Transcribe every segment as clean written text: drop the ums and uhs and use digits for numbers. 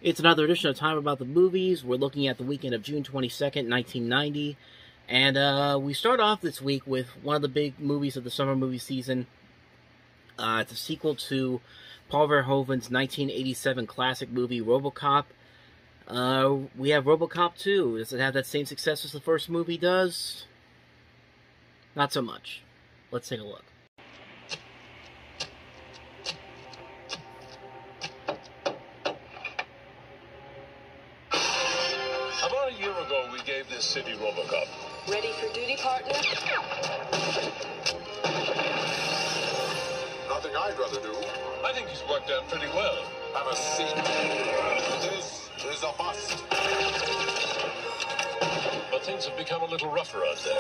It's another edition of Time About the Movies. We're looking at the weekend of June 22nd, 1990. And we start off this week with one of the big movies of the summer movie season. It's a sequel to Paul Verhoeven's 1987 classic movie, Robocop. We have Robocop 2. Does it have that same success as the first movie does? Not so much. Let's take a look. About a year ago, we gave this city Robocop. Ready for duty, partner? Nothing I'd rather do. I think he's worked out pretty well. Have a seat. This is a bust. But things have become a little rougher out there.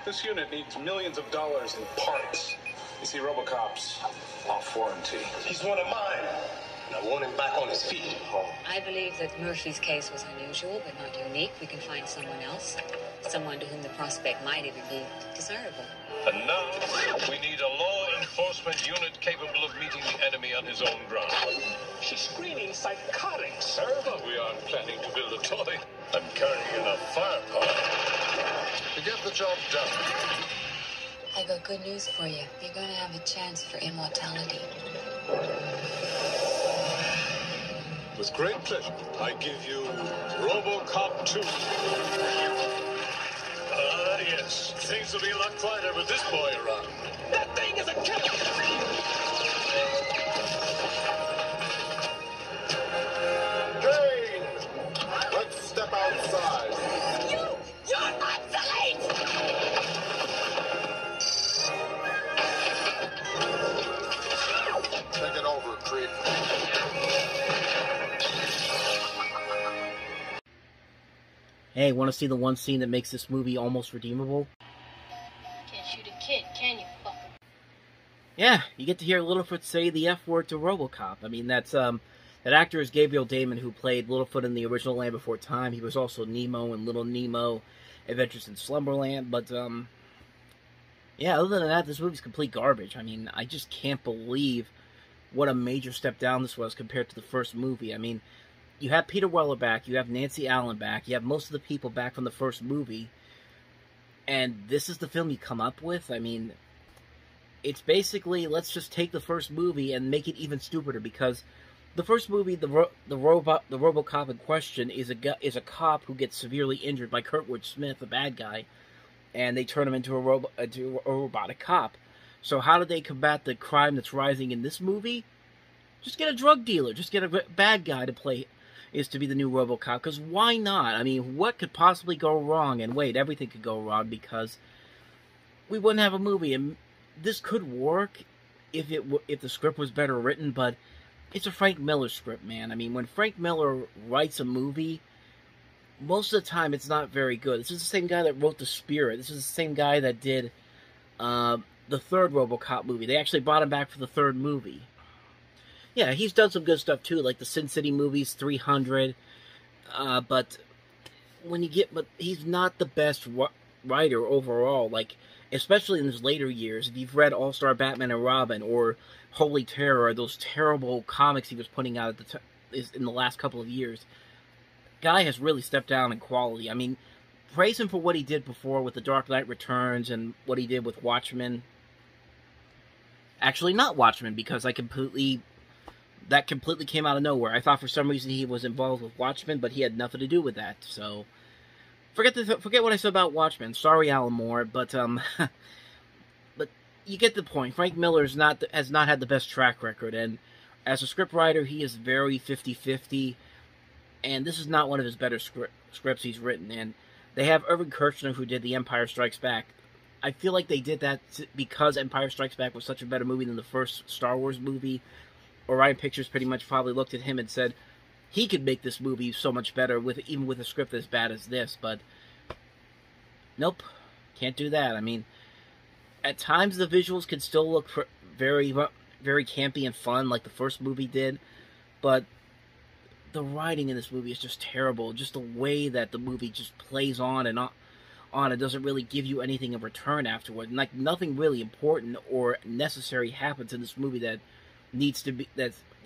This unit needs millions of dollars in parts. You see, Robocop's off warranty. He's one of mine. And I want him back on his feet. I believe that Murphy's case was unusual, but not unique. We can find someone else. Someone to whom the prospect might even be desirable. And now, we need a law enforcement unit capable of meeting the enemy on his own ground. She's screaming psychotic, sir. But we aren't planning to build a toy. I'm carrying enough firepower to get the job done. I got good news for you. You're going to have a chance for immortality. With great pleasure, I give you Robocop 2. Yes. Things will be a lot quieter with this boy around. That thing is a killer. Jane! Let's step outside. You're obsolete! Take it over, creep. Hey, want to see the one scene that makes this movie almost redeemable? Can't shoot a kid, can you, fucker? Yeah, you get to hear Littlefoot say the F word to Robocop. I mean, that actor is Gabriel Damon, who played Littlefoot in the original Land Before Time. He was also Nemo in Little Nemo, Adventures in Slumberland. But, yeah, other than that, this movie's complete garbage. I mean, I just can't believe what a major step down this was compared to the first movie. I mean, you have Peter Weller back, you have Nancy Allen back, you have most of the people back from the first movie, and this is the film you come up with? I mean, it's basically, let's just take the first movie and make it even stupider, because the first movie, the Robocop in question, is a cop who gets severely injured by Kurtwood Smith, a bad guy, and they turn him into a robotic cop. So how do they combat the crime that's rising in this movie? Just get a drug dealer, just get a bad guy to play, is to be the new Robocop, because why not? I mean, what could possibly go wrong? And wait, everything could go wrong, because we wouldn't have a movie, and this could work if the script was better written, but it's a Frank Miller script, man. I mean, when Frank Miller writes a movie, most of the time it's not very good. This is the same guy that wrote The Spirit. This is the same guy that did the third Robocop movie. They actually brought him back for the third movie. Yeah, he's done some good stuff too, like the Sin City movies, 300. But he's not the best writer overall. Like, especially in his later years. If you've read All Star Batman and Robin or Holy Terror, or those terrible comics he was putting out in the last couple of years, guy has really stepped down in quality. I mean, praise him for what he did before with The Dark Knight Returns and what he did with Watchmen. Actually, not Watchmen, because that completely came out of nowhere. I thought for some reason he was involved with Watchmen, but he had nothing to do with that. So forget what I said about Watchmen. Sorry, Alan Moore, but but you get the point. Frank Miller has not had the best track record, and as a scriptwriter, he is very 50-50. And this is not one of his better scripts he's written. And they have Irvin Kershner, who did The Empire Strikes Back. I feel like they did that because Empire Strikes Back was such a better movie than the first Star Wars movie. Orion Pictures pretty much probably looked at him and said he could make this movie so much better even with a script as bad as this, but nope, can't do that. I mean, at times the visuals can still look very, very campy and fun like the first movie did, but the writing in this movie is just terrible. Just the way that the movie just plays on and on, it doesn't really give you anything in return afterward. Like, nothing really important or necessary happens in this movie that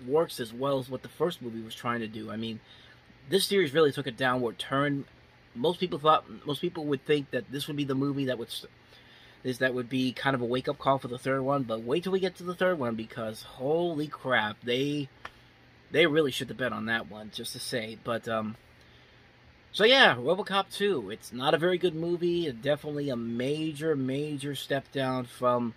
works as well as what the first movie was trying to do. I mean, this series really took a downward turn. Most people would think that this would be the movie that would be kind of a wake-up call for the third one, but wait till we get to the third one, because holy crap, they really should have bet on that one, just to say. But so yeah, Robocop 2, it's not a very good movie. It's definitely a major step down from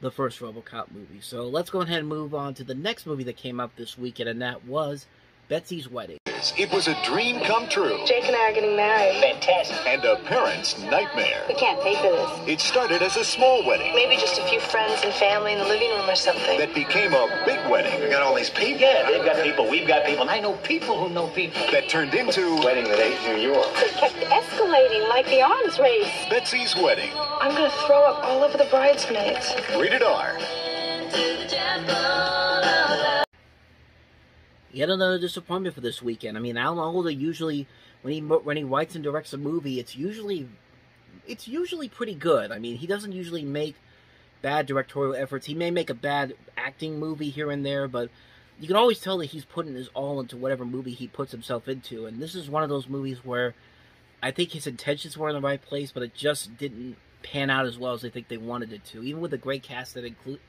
the first Robocop movie. So let's go ahead and move on to the next movie that came out this weekend, and that was Betsy's Wedding. It was a dream come true. Jake and I are getting married. Fantastic. And a parent's nightmare. We can't pay for this. It started as a small wedding. Maybe just a few friends and family in the living room or something. That became a big wedding. We got all these people. Yeah, they've got people, we've got people, and I know people who know people. That turned into... Wedding that ain't New York. It kept escalating like the arms race. Betsy's Wedding. I'm gonna throw up all over the bridesmaids. Rated R. Yet another disappointment for this weekend. I mean, Alan Alda usually, when he writes and directs a movie, it's usually pretty good. I mean, he doesn't usually make bad directorial efforts. He may make a bad acting movie here and there, but you can always tell that he's putting his all into whatever movie he puts himself into. And this is one of those movies where I think his intentions were in the right place, but it just didn't pan out as well as I think they wanted it to. Even with a great cast that includes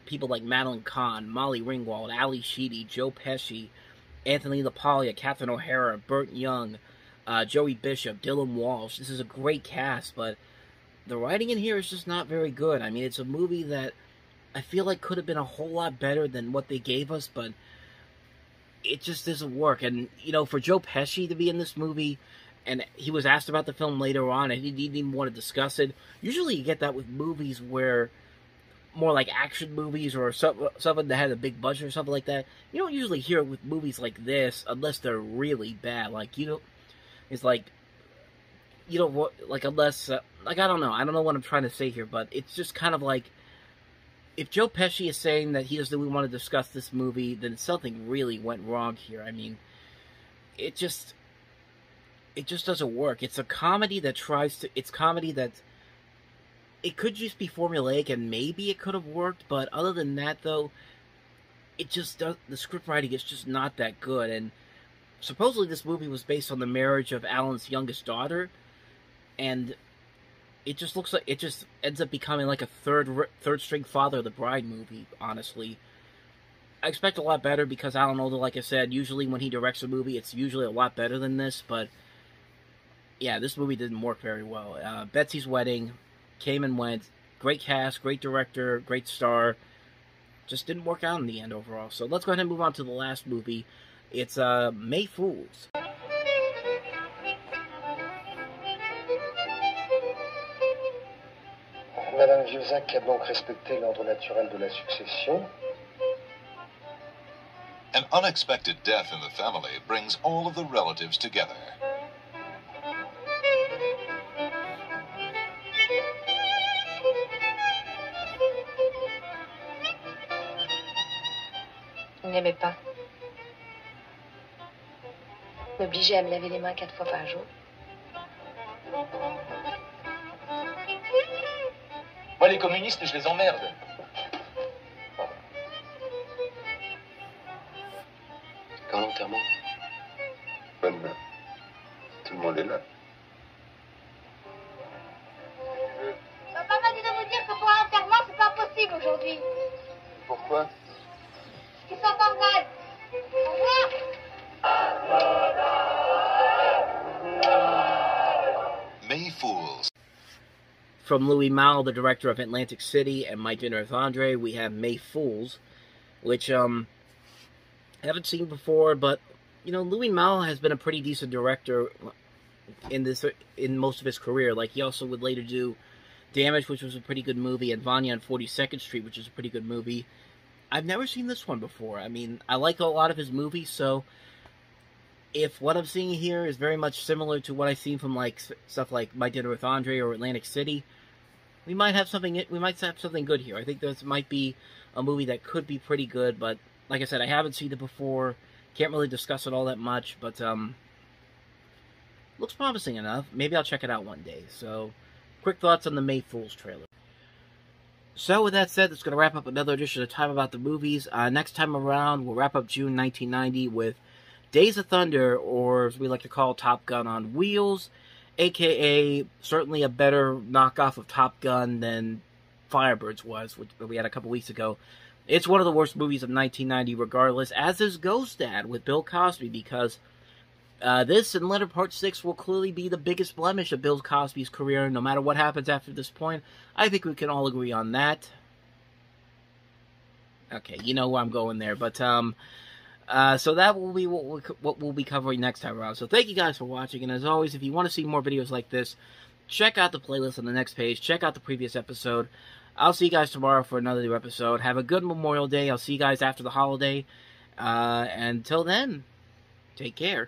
people like Madeline Kahn, Molly Ringwald, Ali Sheedy, Joe Pesci, Anthony LaPaglia, Catherine O'Hara, Burt Young, Joey Bishop, Dylan Walsh. This is a great cast, but the writing in here is just not very good. I mean, it's a movie that I feel like could have been a whole lot better than what they gave us, but it just doesn't work. And, you know, for Joe Pesci to be in this movie, and he was asked about the film later on, and he didn't even want to discuss it. Usually you get that with movies where more like action movies or something that had a big budget or something like that. You don't usually hear it with movies like this unless they're really bad. Like, you know, it's like, you know what, like, unless, like, I don't know what I'm trying to say here, but it's just kind of like, if Joe Pesci is saying that he doesn't really want to discuss this movie, then something really went wrong here. I mean, it just doesn't work. It's a comedy that it could just be formulaic, and maybe it could have worked, but other than that, though, the script writing is just not that good. And supposedly this movie was based on the marriage of Alan's youngest daughter, and it just looks like it just ends up becoming like a third string Father of the Bride movie, honestly. I expect a lot better because Alan Alda, like I said, usually when he directs a movie, it's usually a lot better than this, but yeah, this movie didn't work very well. Betsy's Wedding came and went. Great cast, great director, great star. Just didn't work out in the end overall. So let's go ahead and move on to the last movie. It's May Fools. Madame Vieuxac a donc respecté l'ordre naturel de la succession. An unexpected death in the family brings all of the relatives together. Il n'aimait pas. M'obligeait à me laver les mains 4 fois par jour. Moi, les communistes, je les emmerde. Quand l'enterrement? Demain. Tout le monde est là. Papa m'a dit de vous dire que pour l'enterrement, c'est pas possible aujourd'hui. Pourquoi? Ils sont en grève. Au revoir. May Fools. From Louis Malle, the director of Atlantic City, and My Dinner with Andre, we have May Fools, which I haven't seen before, but you know, Louis Malle has been a pretty decent director in most of his career. Like, he also would later do Damage, which was a pretty good movie, and Vanya on 42nd Street, which is a pretty good movie. I've never seen this one before. I mean, I like a lot of his movies, so if what I'm seeing here is very much similar to what I've seen from like stuff like My Dinner with Andre or Atlantic City, we might have something good here. I think this might be a movie that could be pretty good, but like I said, I haven't seen it before. Can't really discuss it all that much, but looks promising enough. Maybe I'll check it out one day. So, quick thoughts on the May Fool's trailer. So, with that said, that's going to wrap up another edition of Time About the Movies. Next time around, we'll wrap up June 1990 with Days of Thunder, or as we like to call Top Gun on Wheels, a.k.a. certainly a better knockoff of Top Gun than Firebirds was, which we had a couple weeks ago. It's one of the worst movies of 1990 regardless, as is Ghost Dad with Bill Cosby, because this and Letter Part 6 will clearly be the biggest blemish of Bill Cosby's career, no matter what happens after this point. I think we can all agree on that. Okay, you know where I'm going there, but, so that will be what we'll be covering next time around. So thank you guys for watching, and as always, if you want to see more videos like this, check out the playlist on the next page, check out the previous episode. I'll see you guys tomorrow for another new episode. Have a good Memorial Day. I'll see you guys after the holiday. Until then, take care.